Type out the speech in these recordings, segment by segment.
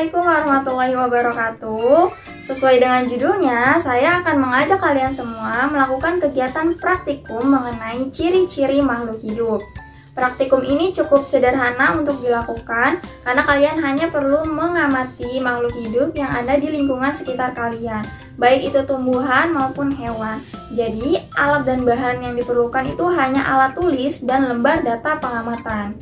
Assalamualaikum warahmatullahi wabarakatuh. Sesuai dengan judulnya, saya akan mengajak kalian semua melakukan kegiatan praktikum mengenai ciri-ciri makhluk hidup. Praktikum ini cukup sederhana untuk dilakukan karena kalian hanya perlu mengamati makhluk hidup yang ada di lingkungan sekitar kalian, baik itu tumbuhan maupun hewan. Jadi, alat dan bahan yang diperlukan itu hanya alat tulis dan lembar data pengamatan.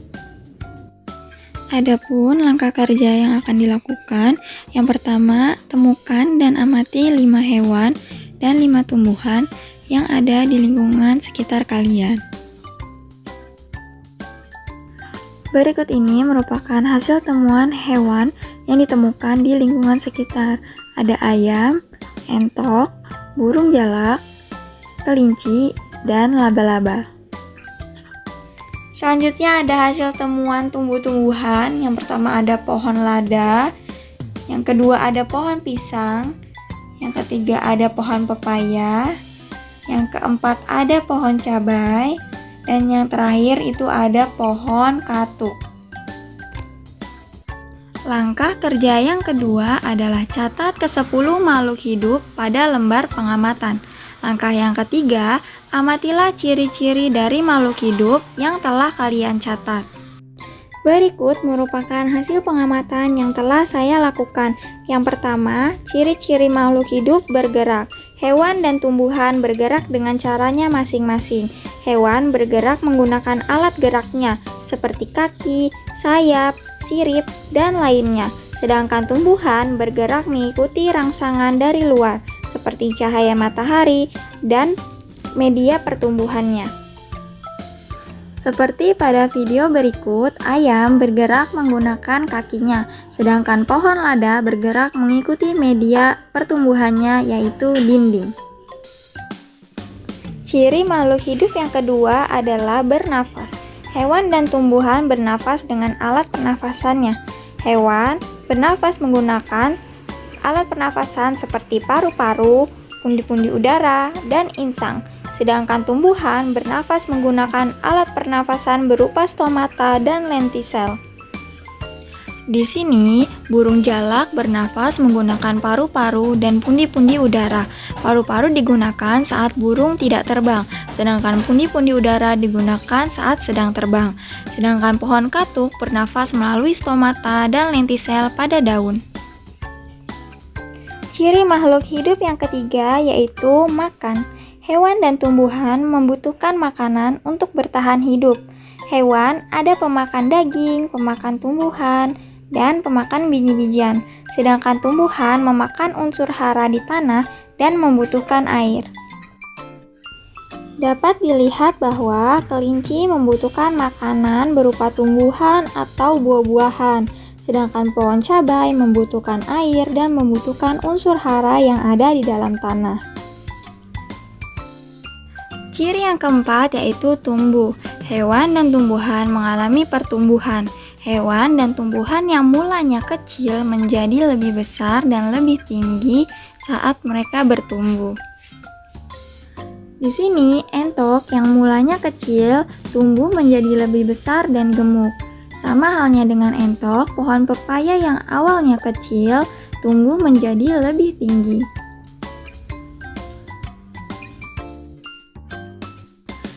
Adapun langkah kerja yang akan dilakukan, yang pertama, temukan dan amati 5 hewan dan 5 tumbuhan yang ada di lingkungan sekitar kalian. Berikut ini merupakan hasil temuan hewan yang ditemukan di lingkungan sekitar. Ada ayam, entok, burung jalak, kelinci, dan laba-laba. Selanjutnya ada hasil temuan tumbuh-tumbuhan. Yang pertama ada pohon lada, yang kedua ada pohon pisang, yang ketiga ada pohon pepaya, yang keempat ada pohon cabai, dan yang terakhir itu ada pohon katuk. Langkah kerja yang kedua adalah catat ke-10 makhluk hidup pada lembar pengamatan. Langkah yang ketiga, amatilah ciri-ciri dari makhluk hidup yang telah kalian catat. Berikut merupakan hasil pengamatan yang telah saya lakukan. Yang pertama, ciri-ciri makhluk hidup bergerak. Hewan dan tumbuhan bergerak dengan caranya masing-masing. Hewan bergerak menggunakan alat geraknya, seperti kaki, sayap, sirip, dan lainnya. Sedangkan tumbuhan bergerak mengikuti rangsangan dari luar, seperti cahaya matahari dan media pertumbuhannya. Seperti pada video berikut, ayam bergerak menggunakan kakinya, sedangkan pohon lada bergerak mengikuti media pertumbuhannya, yaitu dinding. Ciri makhluk hidup yang kedua adalah bernafas. Hewan dan tumbuhan bernafas dengan alat pernafasannya. Hewan bernafas menggunakan alat pernafasan seperti paru-paru, pundi-pundi udara, dan insang. Sedangkan tumbuhan bernafas menggunakan alat pernafasan berupa stomata dan lentisel. Di sini, burung jalak bernafas menggunakan paru-paru dan pundi-pundi udara. Paru-paru digunakan saat burung tidak terbang, sedangkan pundi-pundi udara digunakan saat sedang terbang. Sedangkan pohon katuk bernafas melalui stomata dan lentisel pada daun. Ciri makhluk hidup yang ketiga yaitu makan. Hewan dan tumbuhan membutuhkan makanan untuk bertahan hidup. Hewan ada pemakan daging, pemakan tumbuhan, dan pemakan biji-bijian. Sedangkan tumbuhan memakan unsur hara di tanah dan membutuhkan air. Dapat dilihat bahwa kelinci membutuhkan makanan berupa tumbuhan atau buah-buahan. Sedangkan pohon cabai membutuhkan air dan membutuhkan unsur hara yang ada di dalam tanah. Ciri yang keempat yaitu tumbuh. Hewan dan tumbuhan mengalami pertumbuhan. Hewan dan tumbuhan yang mulanya kecil menjadi lebih besar dan lebih tinggi saat mereka bertumbuh. Di sini, entok yang mulanya kecil tumbuh menjadi lebih besar dan gemuk. Sama halnya dengan entok, pohon pepaya yang awalnya kecil tumbuh menjadi lebih tinggi.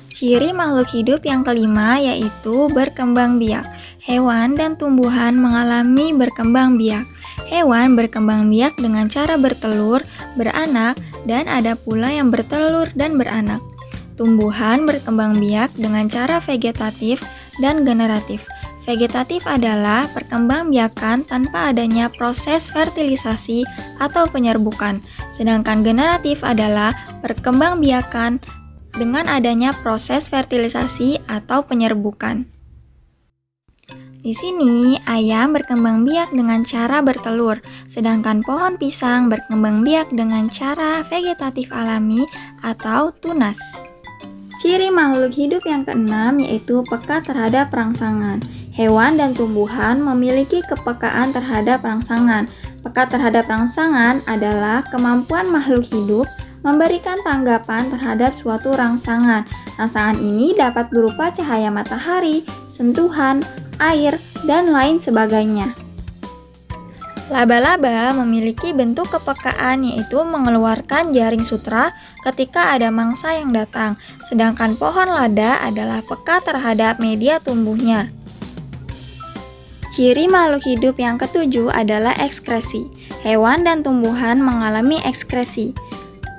Ciri makhluk hidup yang kelima yaitu berkembang biak. Hewan dan tumbuhan mengalami berkembang biak. Hewan berkembang biak dengan cara bertelur, beranak, dan ada pula yang bertelur dan beranak. Tumbuhan berkembang biak dengan cara vegetatif dan generatif. Vegetatif adalah perkembangbiakan tanpa adanya proses fertilisasi atau penyerbukan, sedangkan generatif adalah perkembangbiakan dengan adanya proses fertilisasi atau penyerbukan. Di sini, ayam berkembang biak dengan cara bertelur, sedangkan pohon pisang berkembang biak dengan cara vegetatif alami atau tunas. Ciri makhluk hidup yang keenam yaitu peka terhadap rangsangan. Hewan dan tumbuhan memiliki kepekaan terhadap rangsangan. Peka terhadap rangsangan adalah kemampuan makhluk hidup memberikan tanggapan terhadap suatu rangsangan. Rangsangan ini dapat berupa cahaya matahari, sentuhan, air, dan lain sebagainya. Laba-laba memiliki bentuk kepekaan yaitu mengeluarkan jaring sutra ketika ada mangsa yang datang, sedangkan pohon lada adalah peka terhadap media tumbuhnya. Ciri makhluk hidup yang ketujuh adalah ekskresi. Hewan dan tumbuhan mengalami ekskresi.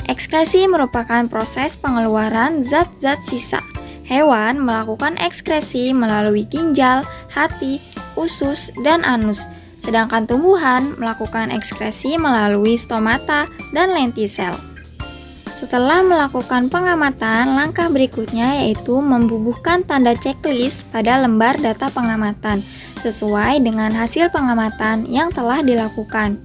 Ekskresi merupakan proses pengeluaran zat-zat sisa. Hewan melakukan ekskresi melalui ginjal, hati, usus, dan anus. Sedangkan tumbuhan melakukan ekskresi melalui stomata dan lentisel. Setelah melakukan pengamatan, langkah berikutnya yaitu membubuhkan tanda checklist pada lembar data pengamatan sesuai dengan hasil pengamatan yang telah dilakukan.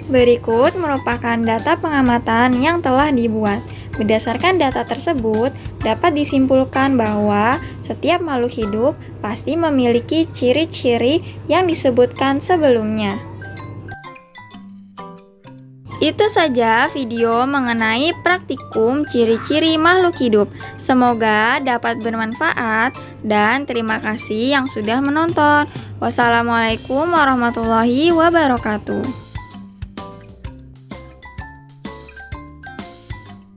Berikut merupakan data pengamatan yang telah dibuat. Berdasarkan data tersebut, dapat disimpulkan bahwa setiap makhluk hidup pasti memiliki ciri-ciri yang disebutkan sebelumnya. Itu saja video mengenai praktikum ciri-ciri makhluk hidup. Semoga dapat bermanfaat dan terima kasih yang sudah menonton. Wassalamualaikum warahmatullahi wabarakatuh.